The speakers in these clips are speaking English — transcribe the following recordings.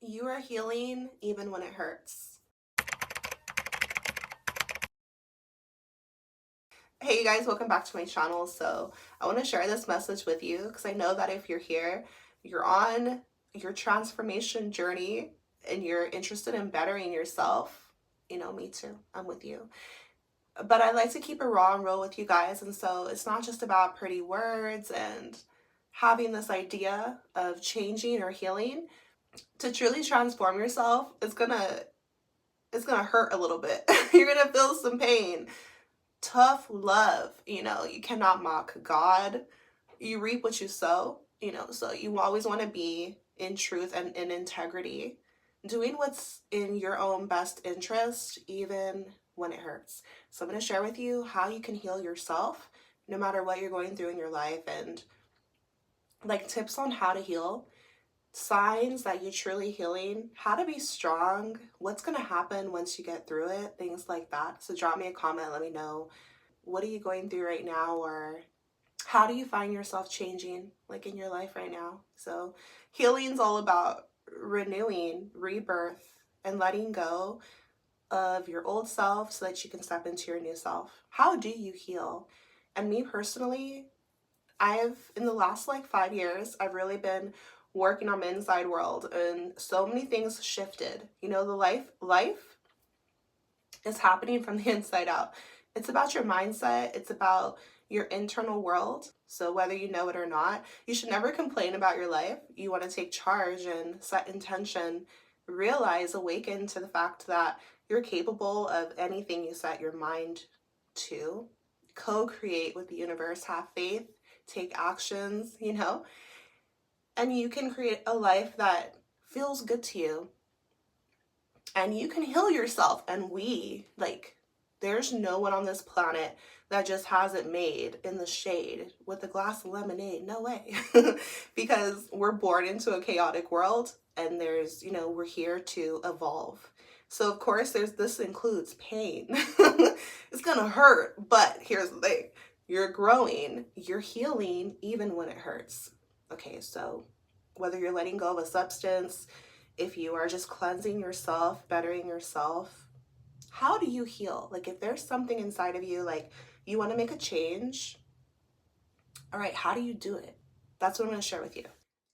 You are healing even when it hurts. Hey you guys, welcome back to my channel. So I want to share this message with you because I know that if you're here, you're on your transformation journey and you're interested in bettering yourself. Me too. I'm with you. But I like to keep it raw and real with you guys. And so it's not just about pretty words and having this idea of changing or healing. To truly transform yourself, it's gonna hurt a little bit. You're gonna feel some pain. Tough love, you cannot mock God. You reap what you sow, so you always want to be in truth and in integrity, doing what's in your own best interest, even when it hurts. So I'm going to share with you how you can heal yourself no matter what you're going through in your life, and like tips on how to heal, signs that you're truly healing, how to be strong, what's going to happen once you get through it, things like that. So drop me a comment, let me know, what are you going through right now, or how do you find yourself changing like in your life right now? So healing's all about renewing, rebirth, and letting go of your old self so that you can step into your new self. How do you heal? And me personally, in the last like 5 years, I've really been working on my inside world, and so many things shifted. The life is happening from the inside out. It's about your mindset. It's about your internal world. So whether you know it or not, you should never complain about your life. You want to take charge and set intention, realize, awaken to the fact that you're capable of anything you set your mind to. Co-create with the universe, have faith, take actions, and you can create a life that feels good to you. And you can heal yourself. And there's no one on this planet that just has it made in the shade with a glass of lemonade. No way. Because we're born into a chaotic world, and we're here to evolve. So of course this includes pain. It's gonna hurt, but here's the thing. You're growing, you're healing even when it hurts. Okay, so whether you're letting go of a substance, if you are just cleansing yourself, bettering yourself, how do you heal? Like if there's something inside of you, like you want to make a change, all right, how do you do it? That's what I'm going to share with you.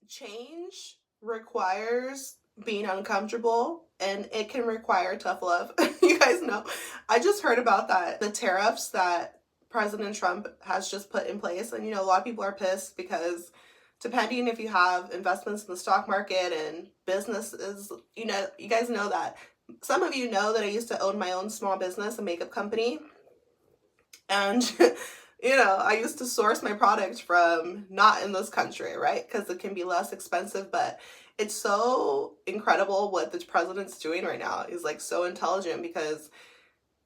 Change requires being uncomfortable, and it can require tough love. You guys know, I just heard about the tariffs that President Trump has just put in place. And, a lot of people are pissed because depending if you have investments in the stock market and businesses, you guys know that. Some of you know that I used to own my own small business, a makeup company. And, I used to source my product from not in this country, right? Because it can be less expensive, but it's so incredible what the president's doing right now. He's like so intelligent because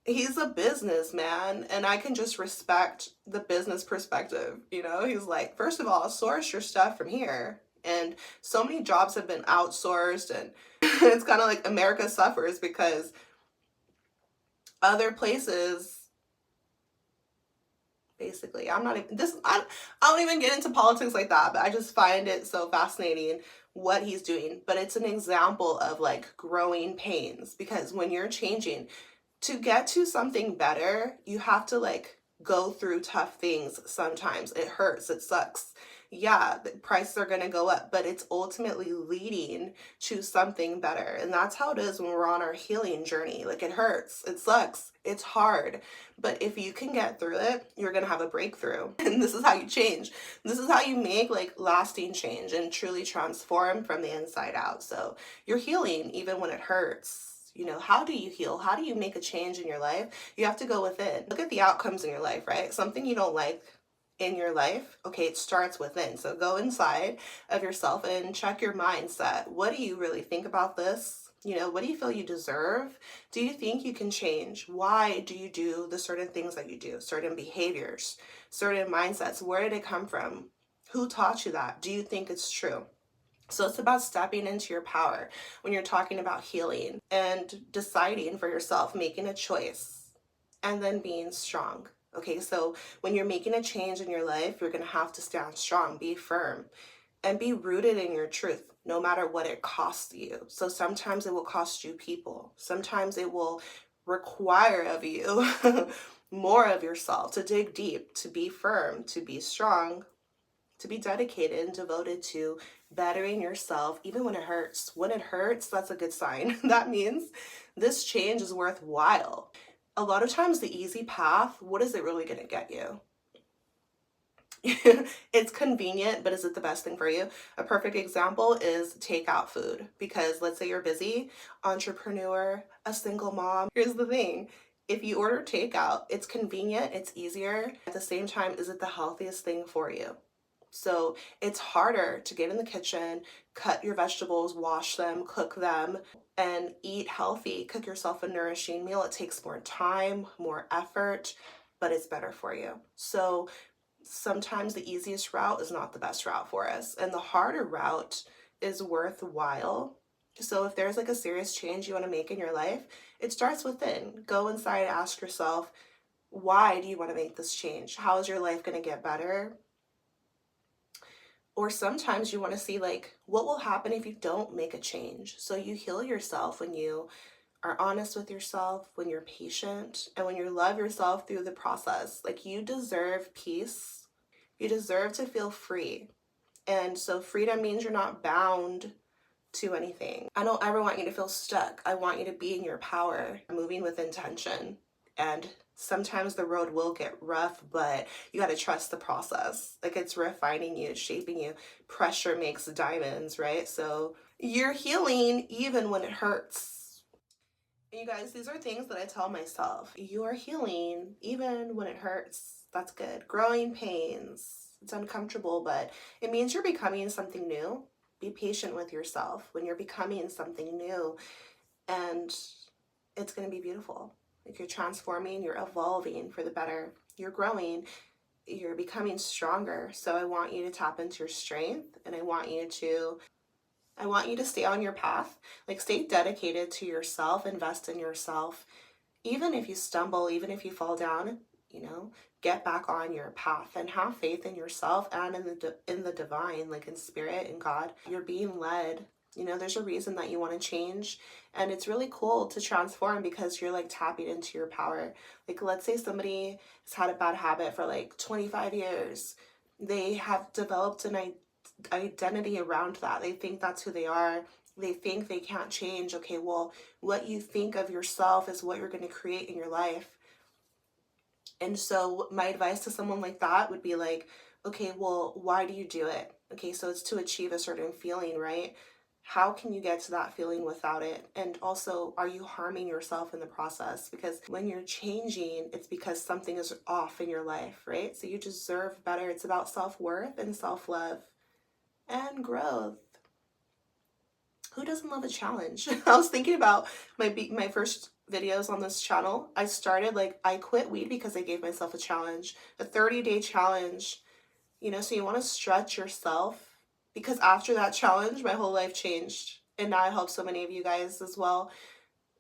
he's a businessman, and I can just respect the business perspective. He's like, first of all, source your stuff from here. And so many jobs have been outsourced, and it's kind of like America suffers because other places, basically, I don't even get into politics like that, but I just find it so fascinating what he's doing. But it's an example of like growing pains, because when you're changing to get to something better, you have to like go through tough things. Sometimes it hurts, it sucks. Yeah, the prices are going to go up, but it's ultimately leading to something better. And that's how it is when we're on our healing journey. Like it hurts, it sucks, it's hard. But if you can get through it, you're going to have a breakthrough. And this is how you change. This is how you make like lasting change and truly transform from the inside out. So you're healing even when it hurts. How do you heal? How do you make a change in your life? You have to go within. Look at the outcomes in your life, right? Something you don't like in your life, okay, it starts within. So go inside of yourself and check your mindset. What do you really think about this? What do you feel you deserve? Do you think you can change? Why do you do the certain things that you do? Certain behaviors, certain mindsets. Where did it come from? Who taught you that? Do you think it's true? So it's about stepping into your power when you're talking about healing and deciding for yourself, making a choice, and then being strong. Okay, so when you're making a change in your life, you're going to have to stand strong, be firm. and be rooted in your truth, no matter what it costs you. So sometimes it will cost you people. Sometimes it will require of you more of yourself, to dig deep, to be firm, to be strong, to be dedicated and devoted to bettering yourself, even when it hurts. When it hurts, that's a good sign. That means this change is worthwhile. A lot of times, the easy path, what is it really going to get you? It's convenient, but is it the best thing for you? A perfect example is takeout food. Because let's say you're busy, entrepreneur, a single mom. Here's the thing. If you order takeout, it's convenient, it's easier. At the same time, is it the healthiest thing for you? So it's harder to get in the kitchen, cut your vegetables, wash them, cook them, and eat healthy. Cook yourself a nourishing meal. It takes more time, more effort, but it's better for you. So sometimes the easiest route is not the best route for us, and the harder route is worthwhile. So if there's like a serious change you want to make in your life, it starts within. Go inside, ask yourself, why do you want to make this change? How is your life going to get better? Or sometimes you want to see like what will happen if you don't make a change. So you heal yourself when you are honest with yourself, when you're patient, and when you love yourself through the process. Like, you deserve peace. You deserve to feel free. And so freedom means you're not bound to anything. I don't ever want you to feel stuck. I want you to be in your power, moving with intention. And sometimes the road will get rough, but you got to trust the process. Like, it's refining you, shaping you. Pressure makes diamonds, right? So you're healing even when it hurts. And you guys, these are things that I tell myself. You are healing even when it hurts. That's good. Growing pains. It's uncomfortable, but it means you're becoming something new. Be patient with yourself when you're becoming something new, and it's going to be beautiful. Like, you're transforming, you're evolving for the better, you're growing, you're becoming stronger. So I want you to tap into your strength, and I want you to stay on your path. Like, stay dedicated to yourself, invest in yourself. Even if you stumble, even if you fall down, get back on your path and have faith in yourself and in the divine, like in spirit and God. You're being led. There's a reason that you want to change, and it's really cool to transform because you're like tapping into your power. Like, let's say somebody has had a bad habit for like 25 years. They have developed an identity around that. They think that's who they are. They think they can't change. Okay, well, what you think of yourself is what you're going to create in your life. And so my advice to someone like that would be like, okay, well, why do you do it? Okay, so it's to achieve a certain feeling, right? How can you get to that feeling without it? And also, are you harming yourself in the process? Because when you're changing, it's because something is off in your life, right? So you deserve better. It's about self-worth and self-love and growth. Who doesn't love a challenge? I was thinking about my first videos on this channel. I quit weed because I gave myself a challenge, a 30-day challenge. So you want to stretch yourself, because after that challenge, my whole life changed. And now I help so many of you guys as well.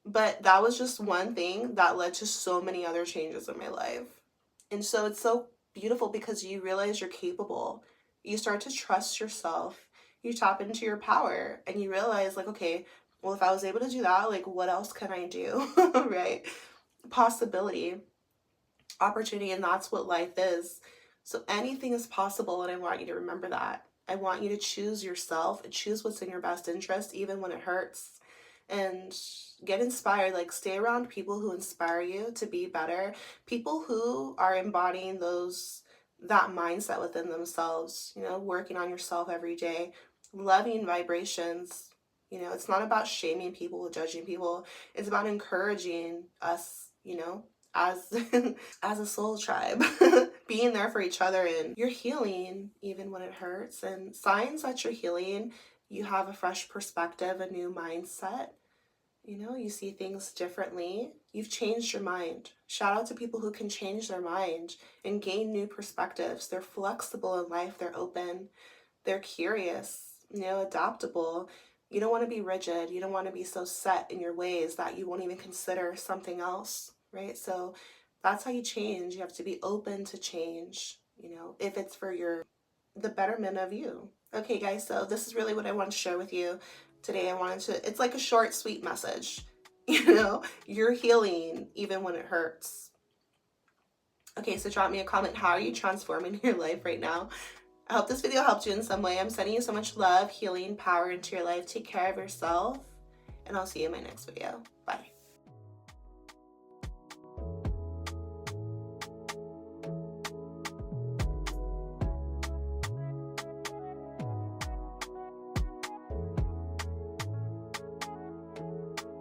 But that was just one thing that led to so many other changes in my life. And so it's so beautiful because you realize you're capable. You start to trust yourself. You tap into your power and you realize, like, okay, well, if I was able to do that, like, what else can I do? Right? Possibility, opportunity, and that's what life is. So anything is possible, and I want you to remember that. I want you to choose yourself and choose what's in your best interest, even when it hurts. And get inspired. Like, stay around people who inspire you to be better, people who are embodying that mindset within themselves, working on yourself every day, loving vibrations. It's not about shaming people, judging people. It's about encouraging us, as as a soul tribe, being there for each other. And you're healing even when it hurts, and signs that you're healing. You have a fresh perspective, a new mindset. You see things differently. You've changed your mind. Shout out to people who can change their mind and gain new perspectives. They're flexible in life. They're open. They're curious, adaptable. You don't want to be rigid. You don't want to be so set in your ways that you won't even consider something else, right? So that's how you change. You have to be open to change, if it's for the betterment of you. Okay, guys, so this is really what I wanted to share with you today. It's like a short, sweet message. You're healing even when it hurts. Okay, so drop me a comment. How are you transforming your life right now? I hope this video helped you in some way. I'm sending you so much love, healing, power into your life. Take care of yourself, and I'll see you in my next video. Bye.